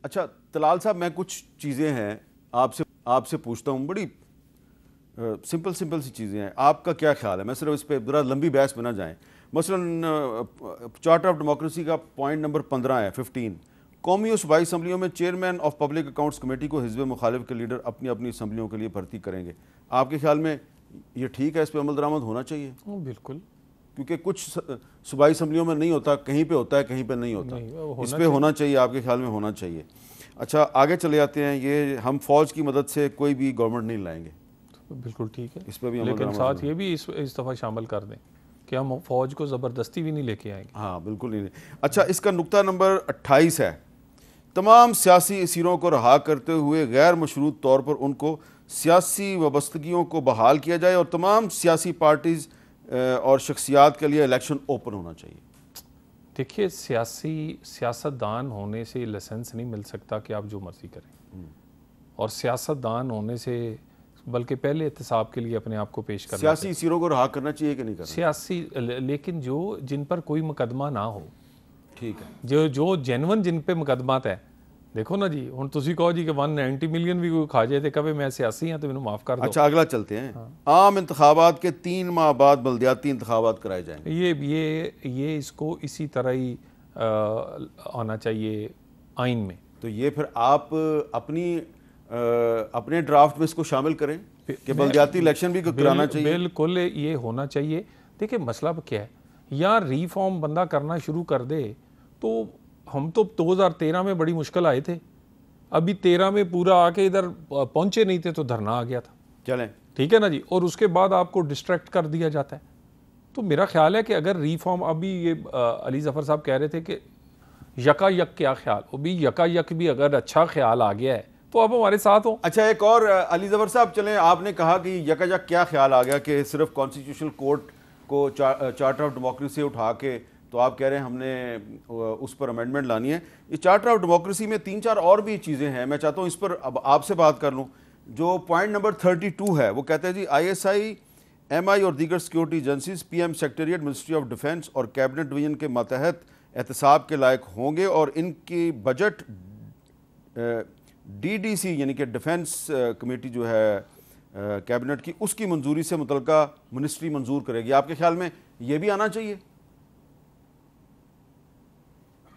अच्छा तलाल साहब, मैं कुछ चीज़ें हैं आपसे आपसे पूछता हूँ, बड़ी सिंपल सिंपल सी चीज़ें हैं, आपका क्या ख्याल है? मैं सिर्फ इस पर ज़रा लंबी बहस में ना जाएं। मसलन चार्टर ऑफ डेमोक्रेसी का पॉइंट नंबर 15 है, 15, कौमी और सूबाई असम्बलियों में chairman of public accounts committee को हिज़्ब मुखालिफ के लीडर अपनी अपनी असम्बलियों के लिए भर्ती करेंगे। आपके ख्याल में ये ठीक है, इस पर अमल दरामद होना चाहिए? बिल्कुल, क्योंकि कुछ सूबाई असम्बलियों में नहीं होता, कहीं पे होता है, कहीं पे नहीं होता। इस पे होना चाहिए, आपके ख्याल में होना चाहिए? अच्छा आगे चले जाते हैं। ये हम फौज की मदद से कोई भी गवर्नमेंट नहीं लाएंगे, बिल्कुल ठीक है, इस पर भी लेकिन साथ ये भी इस दफ़ा शामिल कर दें कि हम फौज को ज़बरदस्ती भी नहीं लेके आएंगे। हाँ बिल्कुल नहीं। अच्छा, इसका नुक्ता नंबर 28 है, तमाम सियासी असीरों को रहा करते हुए गैर मशरूत तौर पर उनको सियासी वाबस्तगियों को बहाल किया जाए और तमाम सियासी पार्टीज़ और शख्सियात के लिए इलेक्शन ओपन होना चाहिए। देखिए, सियासतदान होने से लाइसेंस नहीं मिल सकता कि आप जो मर्जी करें, और सियासतदान होने से बल्कि पहले एहतसाब के लिए अपने आप को पेश करना सियासी असीरों को रहा करना चाहिए कि नहीं करना? सियासी, लेकिन जो जिन पर कोई मुकदमा ना हो, ठीक है, जो जेनवन जिन पे मुकदमा है। देखो ना जी, हुण तुसी कहो जी कि 190 मिलियन भी कोई खा जाए तो कहे मैं सियासी हाँ तो मैनू माफ़ कर दो। अच्छा अगला चलते हैं। हाँ। आम इंतखाबात के 3 माह बाद बल्दियाती इंतखाबात कराए जाएंगे। ये इसको इसी तरह ही आना चाहिए आइन में। तो ये फिर आप अपने ड्राफ्ट में इसको शामिल करें कि बल्दियाती इलेक्शन भी कराना चाहिए। बिल्कुल ये होना चाहिए। देखिए मसला क्या है, या रिफॉर्म बंदा करना शुरू कर दे तो हम तो 2013 में बड़ी मुश्किल आए थे, अभी 13 में पूरा आके इधर पहुंचे नहीं थे तो धरना आ गया था। चलें, ठीक है ना जी, और उसके बाद आपको डिस्ट्रैक्ट कर दिया जाता है। तो मेरा ख्याल है कि अगर रिफॉर्म, अभी ये अली ज़फ़र साहब कह रहे थे कि यकायक क्या ख्याल, वो भी यकायक भी अगर अच्छा ख्याल आ गया है तो आप हमारे साथ हो। अच्छा एक और अली ज़फ़र साहब, चलें, आपने कहा कि यकायक क्या ख्याल आ गया कि सिर्फ कॉन्स्टिट्यूशनल कोर्ट को चार्टर ऑफ डेमोक्रेसी उठा के, तो आप कह रहे हैं हमने उस पर अमेंडमेंट लानी है। ये चार्टर ऑफ डेमोक्रेसी में 3-4 और भी चीज़ें हैं, मैं चाहता हूँ इस पर अब आपसे बात कर लूँ। जो पॉइंट नंबर 32 है वो कहते हैं जी ISI, MI और दीगर security agencies PM secretariat, ministry of defence और कैबिनेट डिवीजन के मातहत एहतसाब के लायक होंगे और इनकी बजट DDC यानी कि डिफेंस कमेटी जो है कैबिनेट की, उसकी मंजूरी से मुतलका मिनिस्ट्री मंजूर करेगी। आपके ख्याल में ये भी आना चाहिए?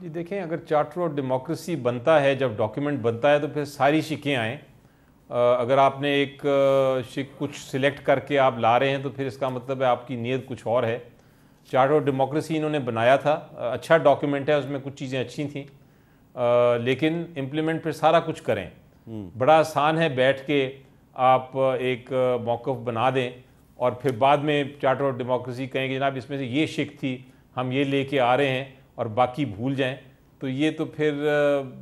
जी देखें, अगर चार्टर ऑफ डेमोक्रेसी बनता है, जब डॉक्यूमेंट बनता है तो फिर सारी शिकें आएँ। अगर आपने एक शिक कुछ सिलेक्ट करके आप ला रहे हैं तो फिर इसका मतलब है आपकी नीयत कुछ और है। चार्टर ऑफ डेमोक्रेसी इन्होंने बनाया था, अच्छा डॉक्यूमेंट है, उसमें कुछ चीज़ें अच्छी थी, लेकिन इम्प्लीमेंट फिर सारा कुछ करें। बड़ा आसान है बैठ के आप एक मौक़िफ़ बना दें और फिर बाद में चार्टर ऑफ डेमोक्रेसी कहें कि जनाब इसमें से ये शिक थी, हम ये लेके आ रहे हैं, और बाकी भूल जाएं, तो ये तो फिर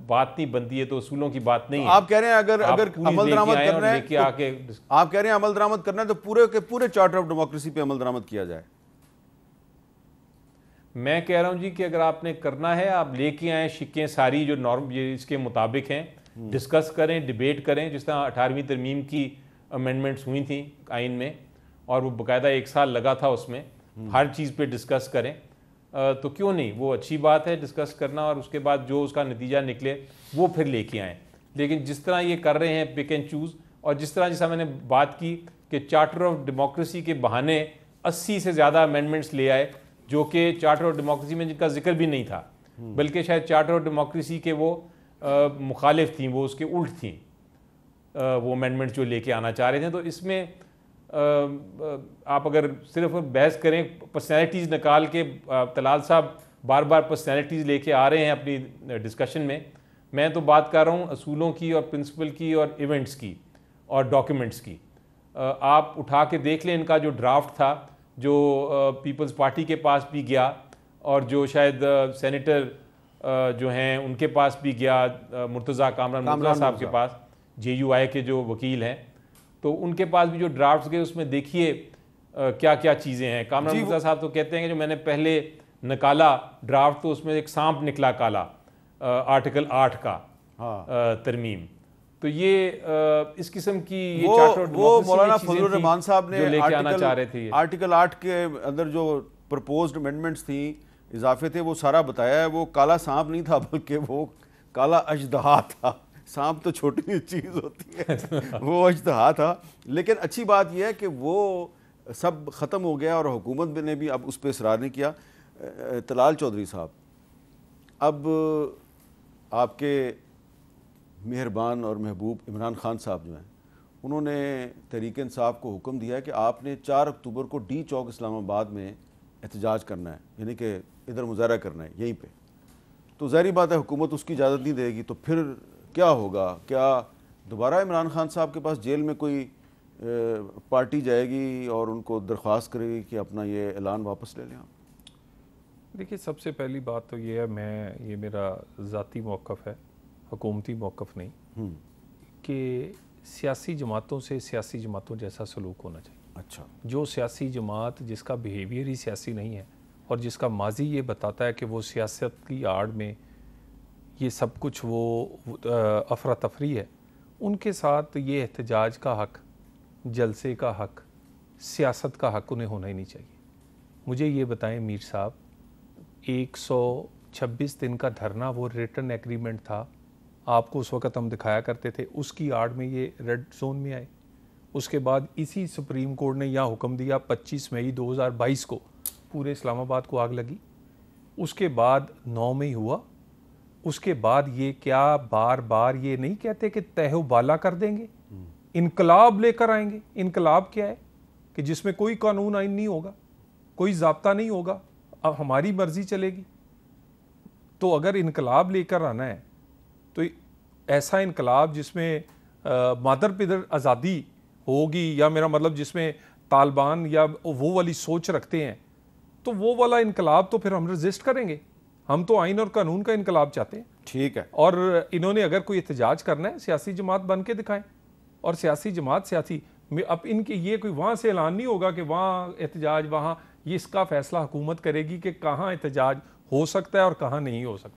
बात नहीं बनती है, तो उसूलों की बात नहीं है। आप कह रहे हैं अगर अमल दरामद करना है तो, आप कह रहे हैं अमल दरामद करना है तो पूरे के पूरे चार्टर ऑफ डेमोक्रेसी पे अमल दरामद किया जाए। मैं कह रहा हूं जी कि अगर आपने करना है, आप लेके आए शिक्कें सारी जो नॉर्म ये इसके मुताबिक हैं, डिस्कस करें, डिबेट करें, जिस तरह 18वीं तरमीम की अमेंडमेंट्स हुई थी आइन में, और वो बाकायदा 1 साल लगा था उसमें, हर चीज़ पे डिस्कस करें, तो क्यों नहीं, वो अच्छी बात है डिस्कस करना, और उसके बाद जो उसका नतीजा निकले वो फिर लेके आएँ। लेकिन जिस तरह ये कर रहे हैं पिक एंड चूज़, और जिस तरह जैसा मैंने बात की कि चार्टर ऑफ डेमोक्रेसी के बहाने 80 से ज़्यादा अमेंडमेंट्स ले आए जो कि चार्टर ऑफ डेमोक्रेसी में जिनका जिक्र भी नहीं था, बल्कि शायद चार्टर ऑफ डेमोक्रेसी के वो मुखालिफ थी, वो उसके उल्ट थी, वो अमेंडमेंट्स जो लेके आना चाह रहे थे। तो इसमें आप अगर सिर्फ बहस करें, पर्सनैलिटीज़ निकाल के, तलाल साहब बार बार पर्सनैलिटीज़ लेके आ रहे हैं अपनी डिस्कशन में, मैं तो बात कर रहा हूँ असूलों की और प्रिंसिपल की और इवेंट्स की और डॉक्यूमेंट्स की। आप उठा के देख लें इनका जो ड्राफ्ट था, जो पीपल्स पार्टी के पास भी गया और जो शायद सेनेटर जो हैं उनके पास भी गया, मुर्तज़ा कामरान साहब के पास, JUI के जो वकील हैं, तो उनके पास भी जो ड्राफ्ट्स गए उसमें देखिए क्या क्या चीज़ें हैं। कामरान मुर्तज़ा साहब तो कहते हैं कि जो मैंने पहले निकाला ड्राफ्ट, तो उसमें एक सांप निकला काला, आर्टिकल 8 का तरमीम। तो ये इस किस्म की ये वो मौलाना फजलुर रहमान साहब ने लेके आना चाह रहे थे। आर्टिकल 8 के अंदर जो प्रपोज्ड अमेंडमेंट्स थी, इजाफे थे, वो सारा बताया है। वो काला सांप नहीं था, बल्कि वो काला अजदहा था। सांप तो छोटी चीज़ होती है, वो अजदहा था। लेकिन अच्छी बात यह है कि वो सब ख़त्म हो गया और हुकूमत ने भी अब उस पर इसरार नहीं किया। तलाल चौधरी साहब, अब आपके मेहरबान और महबूब इमरान खान साहब जो हैं, उन्होंने तहरीक इंसाफ को हुक्म दिया है कि आपने 4 अक्टूबर को डी चौक इस्लामाबाद में एहतजाज करना है, यानी कि इधर मुजाहरा करना है यहीं पे। तो ज़ाहिर बात है हुकूमत उसकी इजाज़त नहीं देगी, तो फिर क्या होगा? क्या दोबारा इमरान खान साहब के पास जेल में कोई पार्टी जाएगी और उनको दरख्वास्त करेगी कि अपना ये ऐलान वापस ले लें आप? देखिए, सबसे पहली बात तो ये है, ये मेरा ज़ाती मौक़िफ़ है, हुकूमती मौक़िफ़ नहीं, कि सियासी जमातों से सियासी जमातों जैसा सलूक होना चाहिए। अच्छा। जो सियासी जमात जिसका बिहेवियर ही सियासी नहीं है और जिसका माजी ये बताता है कि वो सियासत की आड़ में ये सब कुछ वो अफरा तफरी है, उनके साथ ये एहतजाज का हक, जलसे का हक, सियासत का हक उन्हें होना ही नहीं चाहिए। मुझे ये बताएं मीर साहब, 126 दिन का धरना वो रिटर्न एग्रीमेंट था, आपको उस वक़्त हम दिखाया करते थे, उसकी आड़ में ये रेड जोन में आए। उसके बाद इसी सुप्रीम कोर्ट ने यह हुक्म दिया 25 मई 2022 को पूरे इस्लामाबाद को आग लगी। उसके बाद 9 मई हुआ। उसके बाद ये क्या बार बार ये नहीं कहते कि तहबाला कर देंगे, इनकलाब लेकर आएंगे? इनकलाब क्या है? कि जिसमें कोई कानून आइन नहीं होगा, कोई ज़ाब्ता नहीं होगा, अब हमारी मर्जी चलेगी। तो अगर इनकलाब लेकर आना है तो ऐसा इनकलाब जिसमें मादर पिदर आज़ादी होगी, या मेरा मतलब जिसमें तालिबान या वो वाली सोच रखते हैं, तो वो वाला इनकलाब तो फिर हम रजिस्ट करेंगे। हम तो आइन और कानून का इनकलाब चाहते हैं। ठीक है। और इन्होंने अगर कोई एहतजाज करना है, सियासी जमात बन के दिखाएं, और सियासी जमात सियासी अब इनके ये कोई वहाँ से ऐलान नहीं होगा कि वहाँ एहतजाज, वहाँ ये इसका फैसला हुकूमत करेगी कि कहाँ एहतजाज हो सकता है और कहाँ नहीं हो सकता।